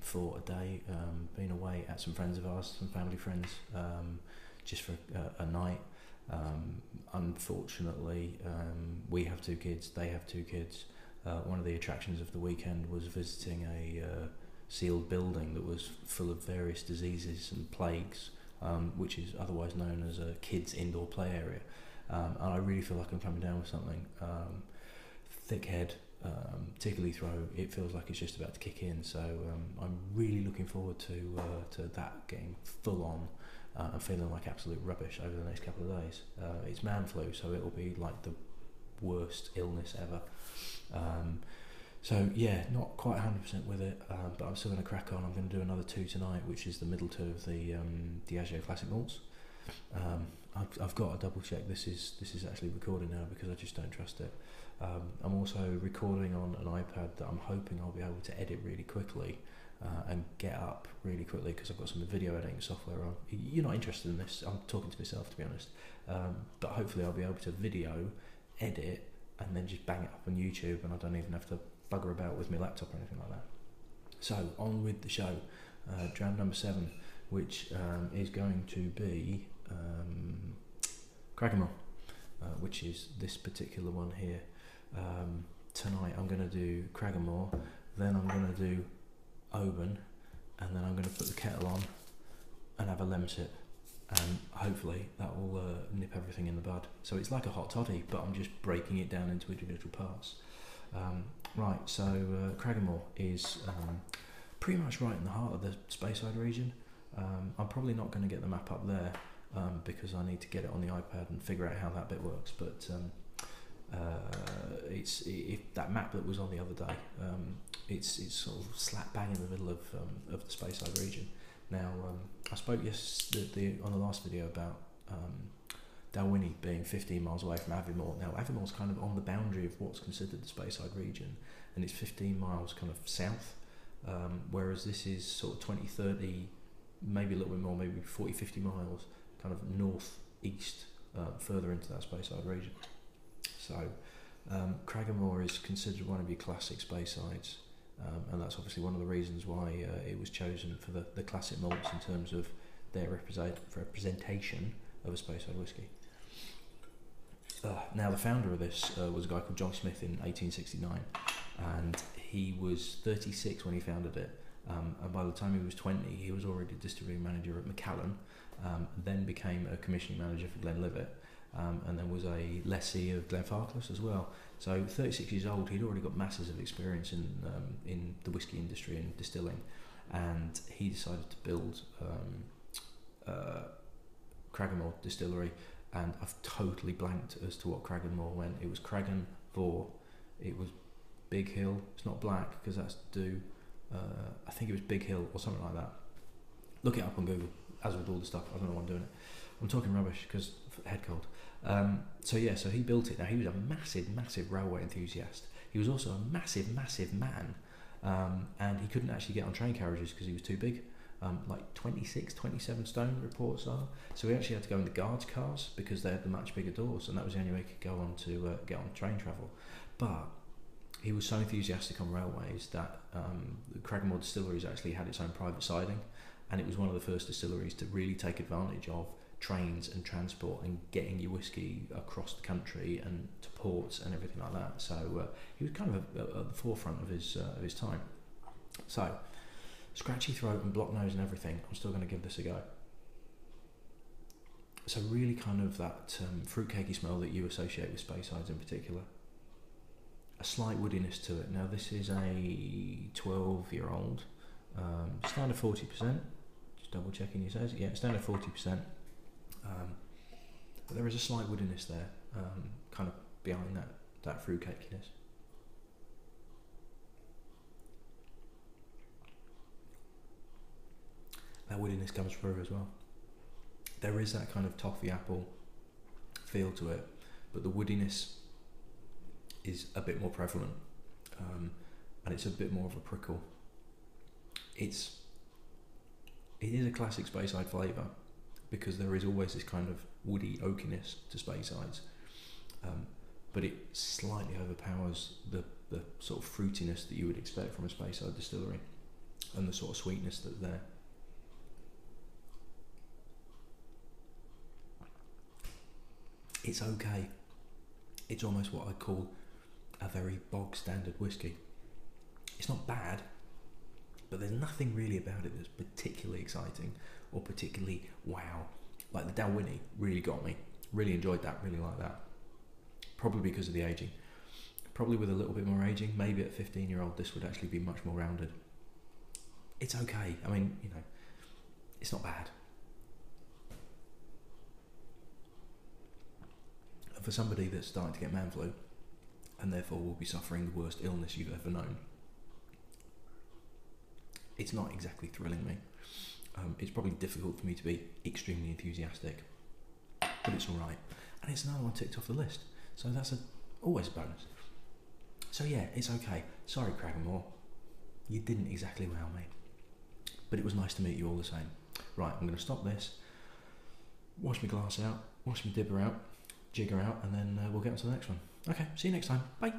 for a day, been away at some friends of ours, some family friends, just for a night. Unfortunately, we have 2 kids, they have 2 kids. One of the attractions of the weekend was visiting a sealed building that was full of various diseases and plagues, which is otherwise known as a kids' indoor play area. And I really feel like I'm coming down with something. Thick head, tickly throat, it feels like it's just about to kick in, so I'm really looking forward to that getting full on and feeling like absolute rubbish over the next couple of days. It's man flu, so it'll be like the worst illness ever. So yeah, not quite 100% with it, but I'm still going to crack on. I'm going to do another 2 tonight, which is the middle 2 of the Diageo Classic Malts. I've got to double check this is actually recording now, because I just don't trust it. I'm also recording on an iPad that I'm hoping I'll be able to edit really quickly and get up really quickly, because I've got some video editing software on. You're not interested in this, I'm talking to myself, to be honest, but hopefully I'll be able to video, edit, and then just bang it up on YouTube, and I don't even have to bugger about with my laptop or anything like that. So on with the show. Dram number 7, which is going to be Cragganmore, which is this particular one here. Tonight I'm going to do Cragganmore, then I'm going to do Oban, and then I'm going to put the kettle on and have a lemon sip, and hopefully that will nip everything in the bud. So it's like a hot toddy, but I'm just breaking it down into individual parts. Right, so Cragganmore is pretty much right in the heart of the Speyside region. I'm probably not going to get the map up there because I need to get it on the iPad and figure out how that bit works, but it's that map that was on the other day, it's sort of slap bang in the middle of the Speyside region. Now, I spoke on the last video about Dalwhinnie being 15 miles away from Aviemore. Now, Aviemore's kind of on the boundary of what's considered the Speyside region, and it's 15 miles kind of south, whereas this is sort of 20, 30, maybe a little bit more, maybe 40, 50 miles kind of north-east, further into that Speyside region. So, Cragganmore is considered one of your classic Speysides, and that's obviously one of the reasons why it was chosen for the classic malts in terms of their representation of a Speyside whisky. Now, the founder of this was a guy called John Smith in 1869, and he was 36 when he founded it, and by the time he was 20 he was already a distillery manager at Macallan, then became a commissioning manager for Glenlivet, and then was a lessee of Glenfarclas as well. So 36 years old, he'd already got masses of experience in the whisky industry and distilling, and he decided to build Cragganmore distillery, and I've totally blanked as to what Cragganmore went. It was Cragganmore, it was Big Hill, it's not black because that's Dew, I think it was Big Hill or something like that. Look it up on Google, as with all the stuff, I don't know why I'm doing it. I'm talking rubbish because head cold. So he built it. Now, he was a massive railway enthusiast. He was also a massive man, and he couldn't actually get on train carriages because he was too big. Like 26, 27 stone reports are. So he actually had to go in the guards' cars because they had the much bigger doors, and that was the only way he could go on to get on train travel. But he was so enthusiastic on railways that the Cragganmore distilleries actually had its own private siding, and it was one of the first distilleries to really take advantage of trains and transport and getting your whisky across the country and to ports and everything like that. So he was kind of at the forefront of his time. So, scratchy throat and blocked nose and everything, I'm still going to give this a go. So really kind of that fruitcakey smell that you associate with Speysides in particular. A slight woodiness to it. Now, this is a 12-year-old, standard 40%, just double checking he says, yeah, standard 40%, but there is a slight woodiness there, kind of behind that fruitcakiness. That woodiness comes through as well. There is that kind of toffee apple feel to it, but the woodiness is a bit more prevalent, and it's a bit more of a prickle. It is a classic Speyside flavour because there is always this kind of woody oakiness to Speysides, but it slightly overpowers the sort of fruitiness that you would expect from a Speyside distillery. and the sort of sweetness that's there. It's okay. It's almost what I'd call a very bog standard whiskey. It's not bad, but there's nothing really about it that's particularly exciting or particularly wow. Like the Dalwhinnie really got me. Really enjoyed that, really like that. Probably because of the aging. Probably with a little bit more aging, maybe at 15-year-old this would actually be much more rounded. It's okay. I mean, you know, it's not bad. And for somebody that's starting to get man flu, and therefore will be suffering the worst illness you've ever known, it's not exactly thrilling me. It's probably difficult for me to be extremely enthusiastic, but it's all right. And it's another one ticked off the list, so that's always a bonus. So yeah, it's okay. Sorry, Cragganmore, you didn't exactly wow me, but it was nice to meet you all the same. Right, I'm going to stop this, wash my glass out, wash my dibber out, jigger out, and then we'll get on to the next one. Okay, see you next time. Bye.